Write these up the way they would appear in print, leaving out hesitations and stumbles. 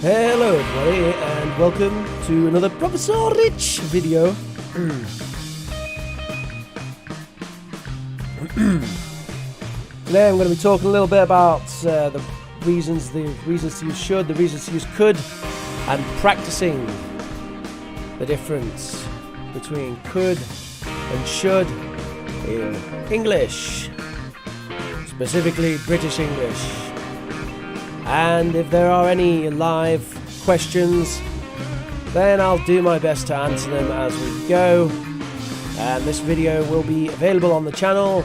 Hello everybody and welcome to another ProfesorRich video. Today I'm going to be talking a little bit about the reasons to use should, the reasons to use could, and practicing the difference between could and should in English, specifically British English. And if there are any live questions, then I'll do my best to answer them as we go. And this video will be available on the channel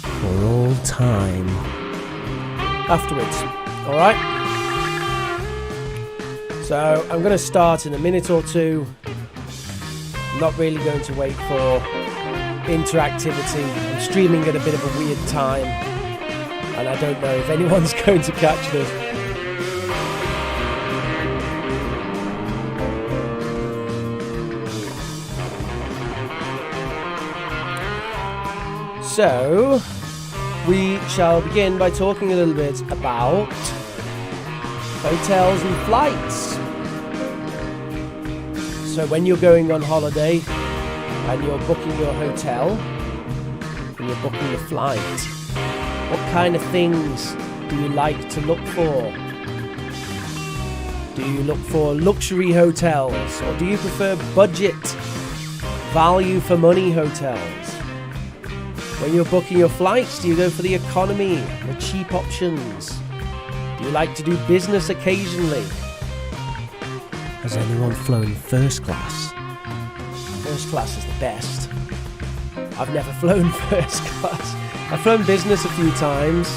for all time afterwards. Alright? So I'm going to start in a minute or two. I'm not really going to wait for interactivity. I'm streaming at a bit of a weird time, and I don't know if anyone's going to catch this. So, we shall begin by talking a little bit about hotels and flights. So when you're going on holiday and you're booking your hotel and you're booking the flight, what kind of things do you like to look for? Do you look for luxury hotels, or do you prefer budget, value for money hotels? When you're booking your flights, do you go for the economy, the cheap options? Do you like to do business occasionally? Has anyone flown first class? First class is the best. I've never flown first class. I've flown business a few times,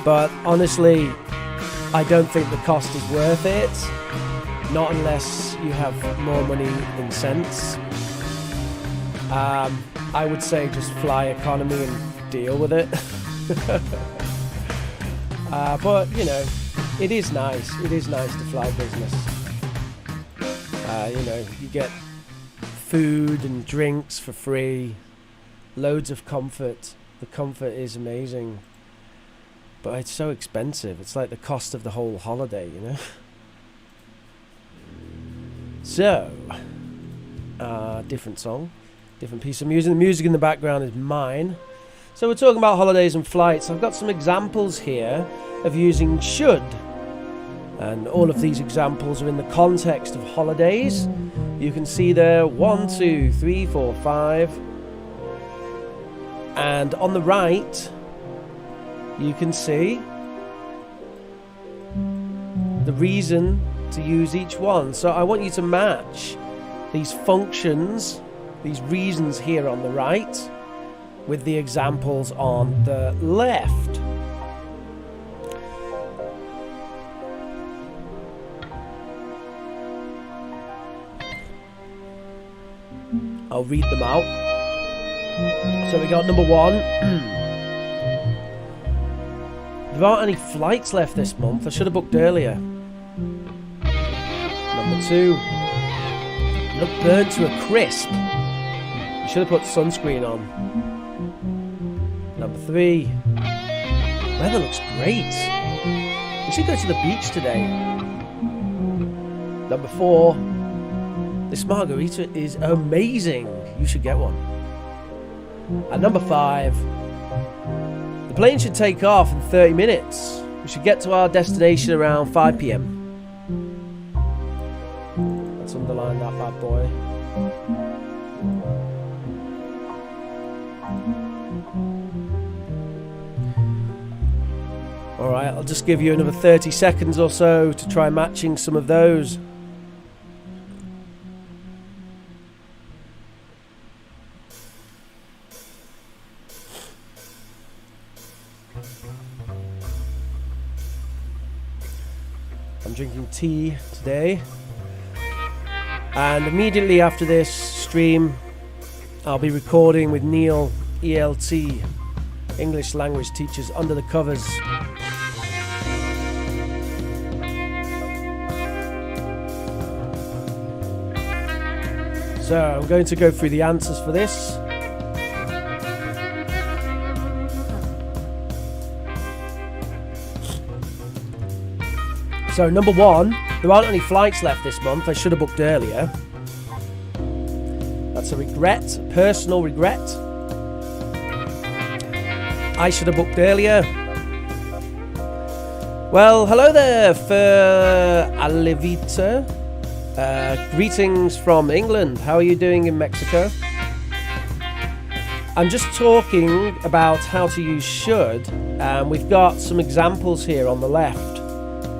but honestly, I don't think the cost is worth it. Not unless you have more money than sense. I would say just fly economy and deal with it. But, you know, it is nice. It is nice to fly business. You know, you get food and drinks for free. Loads of comfort. The comfort is amazing. But it's so expensive. It's like the cost of the whole holiday, you know? So, different song. Different piece of music. The music in the background is mine. So we're talking about holidays and flights. I've got some examples here of using should. And all of these examples are in the context of holidays. You can see there 1, 2, 3, 4, 5. And on the right, you can see the reason to use each one. So I want you to match these functions, these reasons here on the right, with the examples on the left. I'll read them out. So we got number 1. There aren't any flights left this month. I should have booked earlier. Number 2. Look burnt to a crisp. You should have put sunscreen on. Number 3. Weather looks great. We should go to the beach today. Number 4. This margarita is amazing. You should get one. And number 5. The plane should take off in 30 minutes. We should get to our destination around 5 p.m. Let's underline that bad boy. Alright, I'll just give you another 30 seconds or so to try matching some of those. I'm drinking tea today, and immediately after this stream I'll be recording with Neil, ELT, English Language Teachers Under the Covers. So I'm going to go through the answers for this. So number one, there aren't any flights left this month. I should have booked earlier. That's a regret, a personal regret. I should have booked earlier. Well, hello there, for Alevita. Greetings from England. How are you doing in Mexico? I'm just talking about how to use should, and we've got some examples here on the left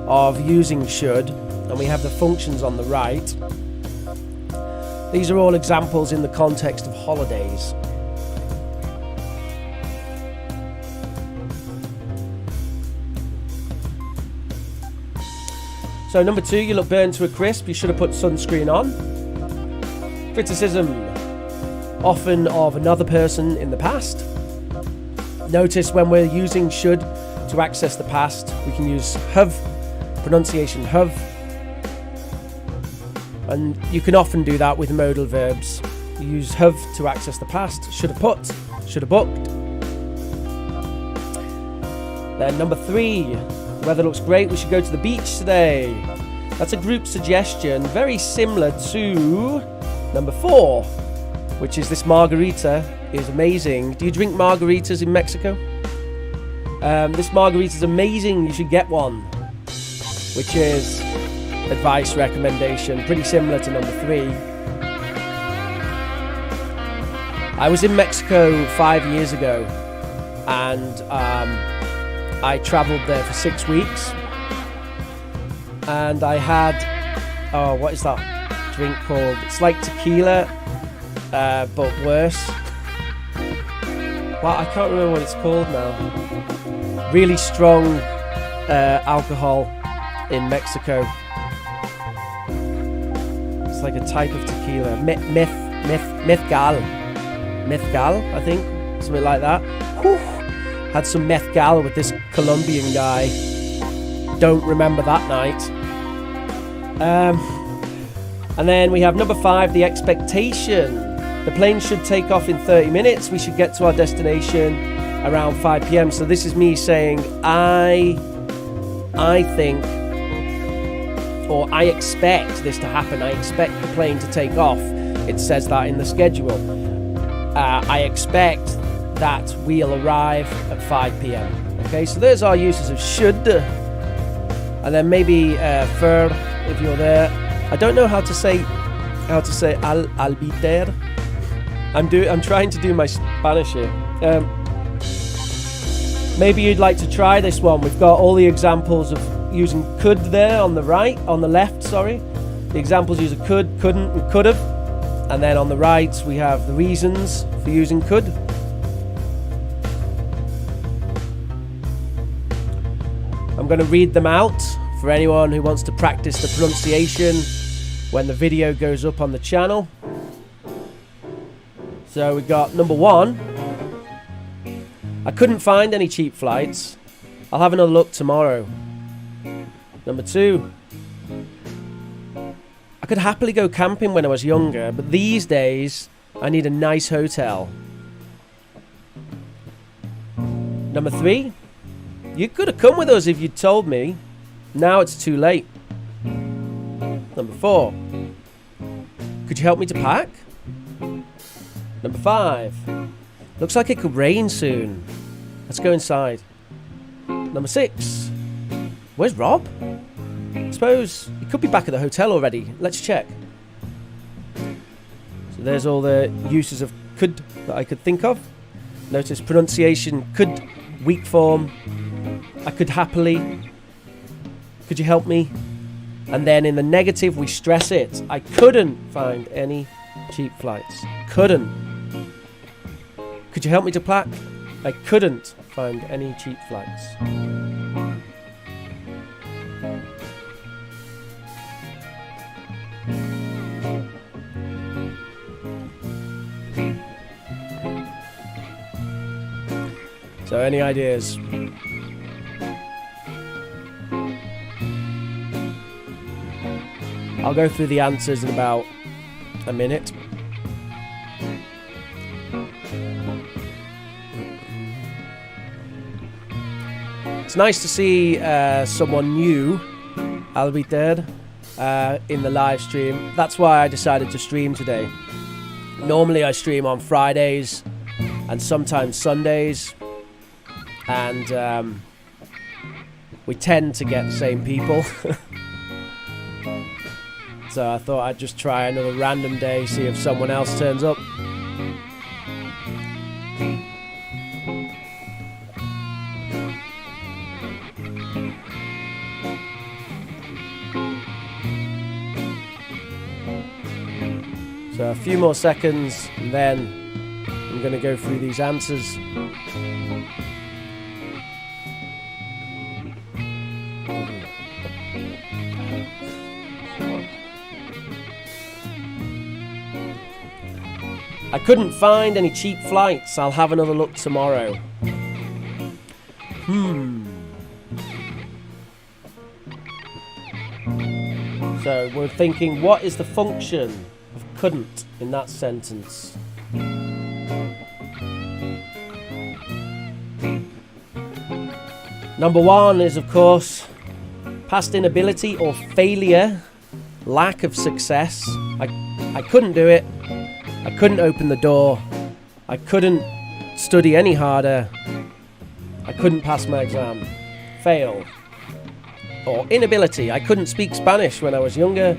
of using should, and we have the functions on the right. These are all examples in the context of holidays. So number two, you look burned to a crisp. You should have put sunscreen on. Criticism, often of another person in the past. Notice when we're using should to access the past, we can use have, pronunciation have. And you can often do that with modal verbs. You use have to access the past. Should have put, should have booked. Then number three, the weather looks great, we should go to the beach today. That's a group suggestion, very similar to number four, which is this margarita is amazing. Do you drink margaritas in Mexico? This margarita is amazing, you should get one, which is advice recommendation, pretty similar to number three. I was in Mexico 5 years ago, and I traveled there for 6 weeks, and I had, oh, what is that drink called? It's like tequila, but worse. Well, I can't remember what it's called now. Really strong alcohol in Mexico. It's like a type of tequila. Mezcal, I think. Something like that. Whew. Had some mezcal with this Colombian guy. Don't remember that night. And then we have number five, the expectation. The plane should take off in 30 minutes. We should get to our destination around 5 p.m. So this is me saying I think, or I expect this to happen. I expect the plane to take off. It says that in the schedule. I expect that we'll arrive at 5 p.m. Okay, so there's our uses of should, and then maybe for if you're there. I don't know how to say I'll be there. I'm trying to do my Spanish here. Maybe you'd like to try this one. We've got all the examples of using could there on the right, on the left, sorry. The examples use a could, couldn't, and could have. And then on the right, we have the reasons for using could. I'm going to read them out for anyone who wants to practice the pronunciation when the video goes up on the channel. So we got number one. I couldn't find any cheap flights. I'll have another look tomorrow. Number two. I could happily go camping when I was younger, but these days I need a nice hotel. Number three. You could have come with us if you'd told me. Now it's too late. Number four. Could you help me to pack? Number five. Looks like it could rain soon. Let's go inside. Number six. Where's Rob? I suppose he could be back at the hotel already. Let's check. So there's all the uses of could that I could think of. Notice pronunciation, could, weak form. I could happily. Could you help me? And then in the negative, we stress it. I couldn't find any cheap flights. Couldn't. Could you help me to pack? I couldn't find any cheap flights. So any ideas? I'll go through the answers in about a minute. It's nice to see someone new I'll be there in the live stream. That's why I decided to stream today. Normally I stream on Fridays and sometimes Sundays, and we tend to get the same people. So I thought I'd just try another random day, see if someone else turns up. So a few more seconds, and then I'm going to go through these answers. I couldn't find any cheap flights. I'll have another look tomorrow. So we're thinking, what is the function of couldn't in that sentence? Number one is, of course, past inability or failure, lack of success. I couldn't do it. I couldn't open the door. I couldn't study any harder. I couldn't pass my exam. Fail. Or inability. I couldn't speak Spanish when I was younger,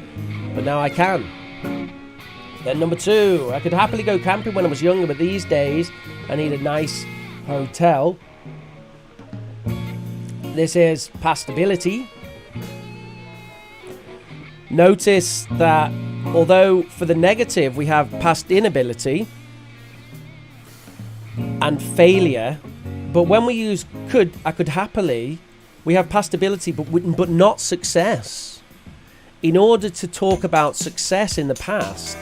but now I can. Then number two, I could happily go camping when I was younger, but these days I need a nice hotel. This is past ability. Notice that although for the negative we have past inability and failure, but when we use could, I could happily, we have past ability but not success. In order to talk about success in the past,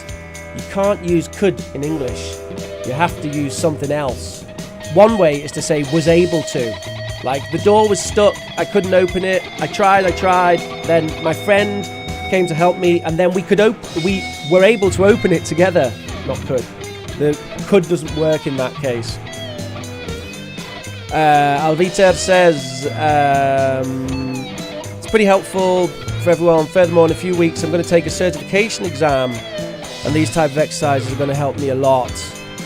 you can't use could in English. You have to use something else. One way is to say was able to. Like, the door was stuck, I couldn't open it, I tried, then my friend came to help me, and then we were able to open it together. Not could. The could doesn't work in that case. Alvita says it's pretty helpful for everyone. Furthermore, in a few weeks I'm going to take a certification exam, and these type of exercises are going to help me a lot.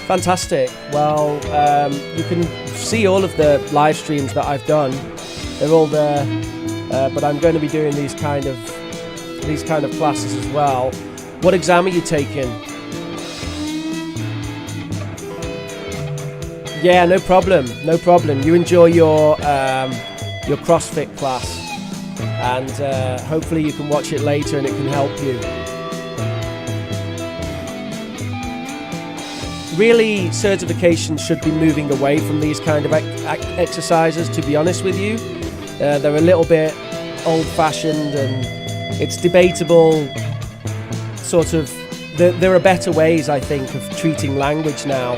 Fantastic. Well, you can see all of the live streams that I've done. They're all there, but I'm going to be doing these kind of classes as well. What exam are you taking? Yeah, no problem. You enjoy your CrossFit class, and hopefully you can watch it later and it can help you. Really, certifications should be moving away from these kind of exercises, to be honest with you. They're a little bit old-fashioned, and it's debatable, sort of. There are better ways, I think, of treating language now,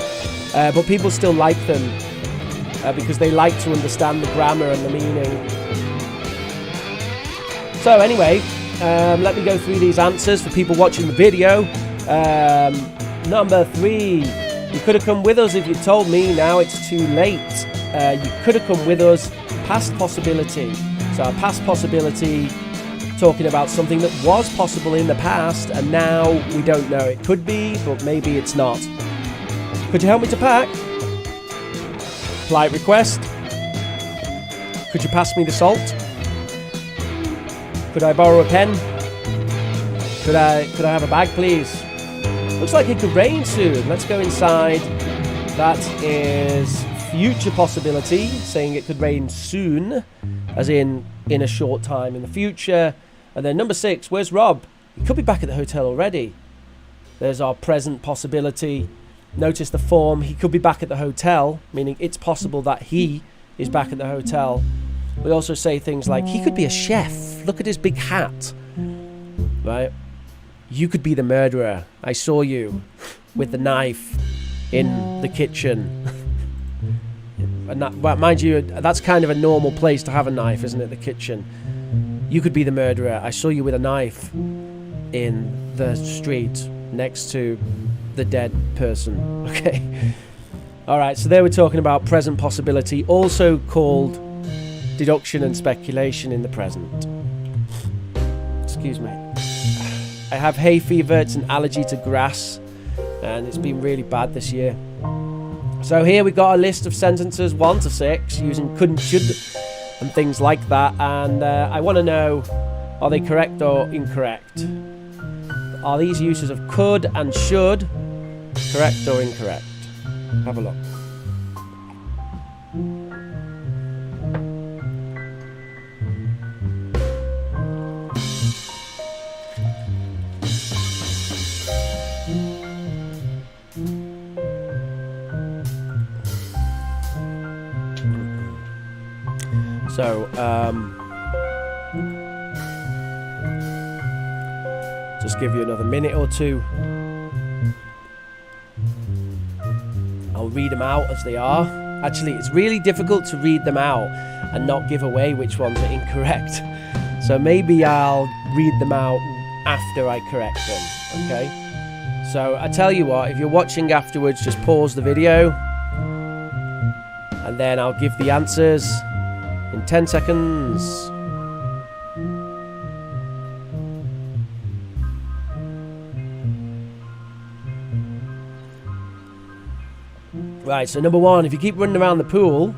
but people still like them because they like to understand the grammar and the meaning. So anyway, let me go through these answers for people watching the video. Number 3, you could have come with us if you told me. Now it's too late. You could have come with us. Past possibility. So a past possibility, talking about something that was possible in the past and now we don't know. It could be, but maybe it's not. Could you help me to pack? Polite request. Could you pass me the salt? Could I borrow a pen? Could I have a bag, please? Looks like it could rain soon. Let's go inside. That is future possibility, saying it could rain soon, as in a short time in the future. And then number 6, where's Rob? He could be back at the hotel already. There's our present possibility. Notice the form, he could be back at the hotel, meaning it's possible that he is back at the hotel. We also say things like, he could be a chef. Look at his big hat. Right? You could be the murderer. I saw you with the knife in the kitchen. And that, well, mind you, that's kind of a normal place to have a knife, isn't it? The kitchen. You could be the murderer. I saw you with a knife in the street next to the dead person. Okay. All right. So there we're talking about present possibility, also called deduction and speculation in the present. excuse me. I have hay fever. It's an allergy to grass, and it's been really bad this year. So here we got a list of sentences 1 to 6 using could and should and things like that, and I want to know, are they correct or incorrect? Are these uses of could and should correct or incorrect? Have a look. So, just give you another minute or two. I'll read them out as they are. Actually, it's really difficult to read them out and not give away which ones are incorrect. So maybe I'll read them out after I correct them, okay? So I tell you what, if you're watching afterwards, just pause the video and then I'll give the answers in 10 seconds. Right, so number 1, if you keep running around the pool,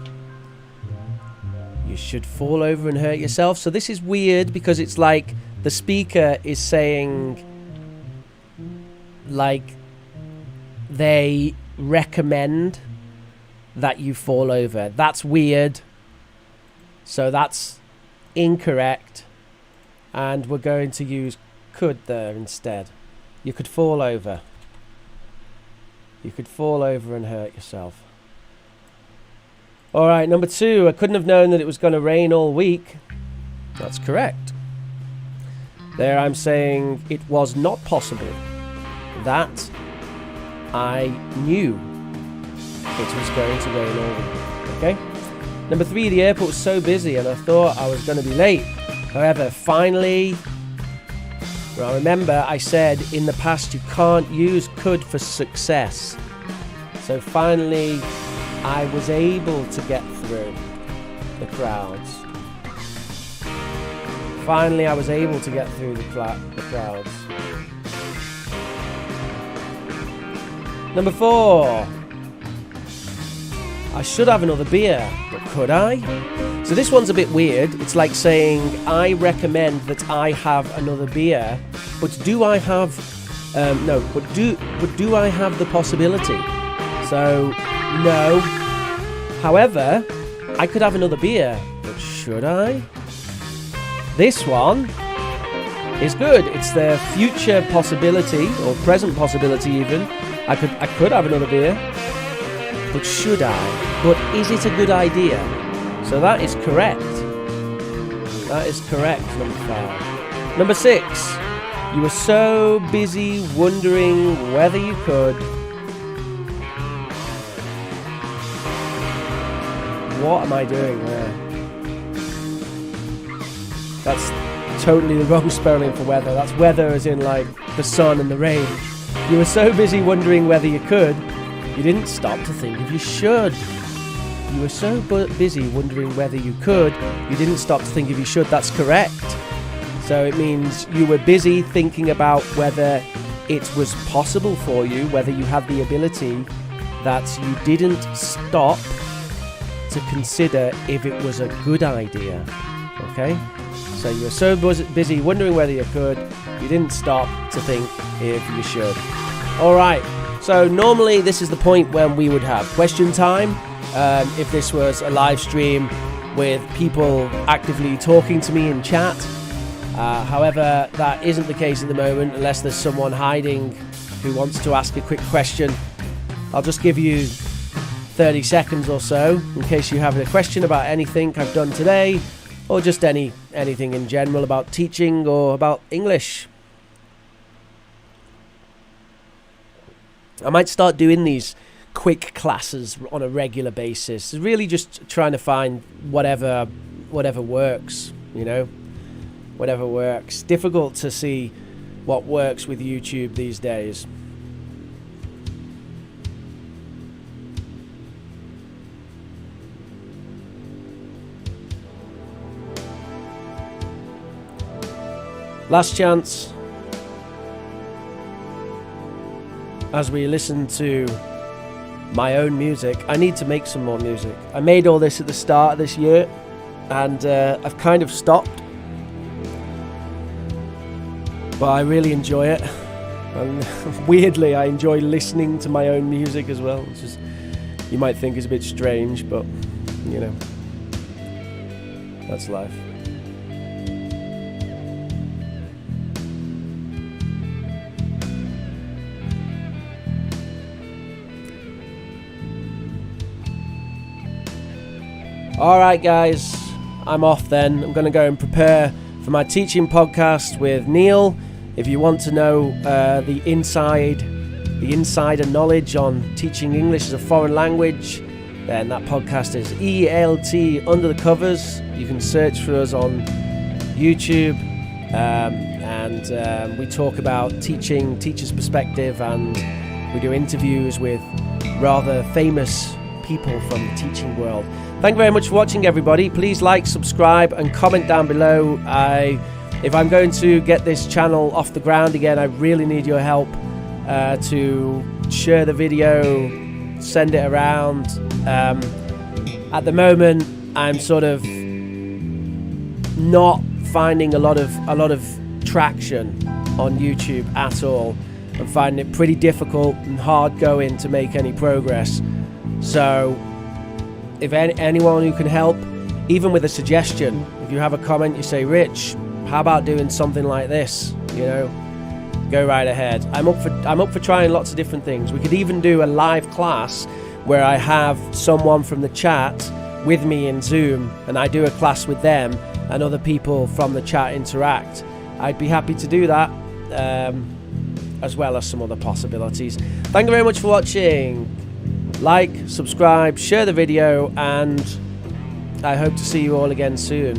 you should fall over and hurt yourself. So this is weird because it's like the speaker is saying, like, they recommend that you fall over. That's weird. So that's incorrect. And we're going to use could there instead. You could fall over. You could fall over and hurt yourself. Alright, number 2. I couldn't have known that it was going to rain all week. That's correct. There I'm saying it was not possible. That I knew it was going to rain all week. Okay? Number 3, the airport was so busy and I thought I was going to be late. However, finally, well, remember I said in the past you can't use could for success. So finally, I was able to get through the crowds. Finally, I was able to get through the crowds. Number 4. I should have another beer, but could I? So this one's a bit weird. It's like saying, I recommend that I have another beer, but do I have, do I have the possibility? So, no. However, I could have another beer, but should I? This one is good. It's the future possibility, or present possibility even. I could have another beer, but should I? But is it a good idea? So that is correct. That is correct, number 5. Number 6. You were so busy wondering whether you could. What am I doing there? That's totally the wrong spelling for weather. That's weather as in like the sun and the rain. You were so busy wondering whether you could, you didn't stop to think if you should. You were so busy wondering whether you could, you didn't stop to think if you should. That's correct. So it means you were busy thinking about whether it was possible for you, whether you had the ability, that you didn't stop to consider if it was a good idea. Okay? So you were so busy wondering whether you could, you didn't stop to think if you should. Alright, so normally this is the point when we would have question time. If this was a live stream with people actively talking to me in chat. However, that isn't the case at the moment unless there's someone hiding who wants to ask a quick question. I'll just give you 30 seconds or so in case you have a question about anything I've done today, or just anything in general about teaching or about English. I might start doing these quick classes on a regular basis. It's really just trying to find whatever works, you know, whatever works. Difficult to see what works with YouTube these days. Last chance as we listen to my own music. I need to make some more music. I made all this at the start of this year, and I've kind of stopped, but I really enjoy it. And weirdly, I enjoy listening to my own music as well, which is, you might think is a bit strange, but you know, that's life. Alright guys, I'm off then. I'm going to go and prepare for my teaching podcast with Neil. If you want to know the insider knowledge on teaching English as a foreign language, then that podcast is ELT Under the Covers. You can search for us on YouTube, and we talk about teaching, teacher's perspective, and we do interviews with rather famous people from the teaching world. Thank you very much for watching, everybody. Please like, subscribe, and comment down below. If I'm going to get this channel off the ground again, I really need your help to share the video, send it around. At the moment, I'm sort of not finding a lot of traction on YouTube at all. I'm finding it pretty difficult and hard going to make any progress. So if anyone who can help, even with a suggestion, if you have a comment, you say, Rich, how about doing something like this? You know, go right ahead. I'm up for trying lots of different things. We could even do a live class where I have someone from the chat with me in Zoom, and I do a class with them, and other people from the chat interact. I'd be happy to do that, as well as some other possibilities. Thank you very much for watching. Like, subscribe, share the video, and I hope to see you all again soon.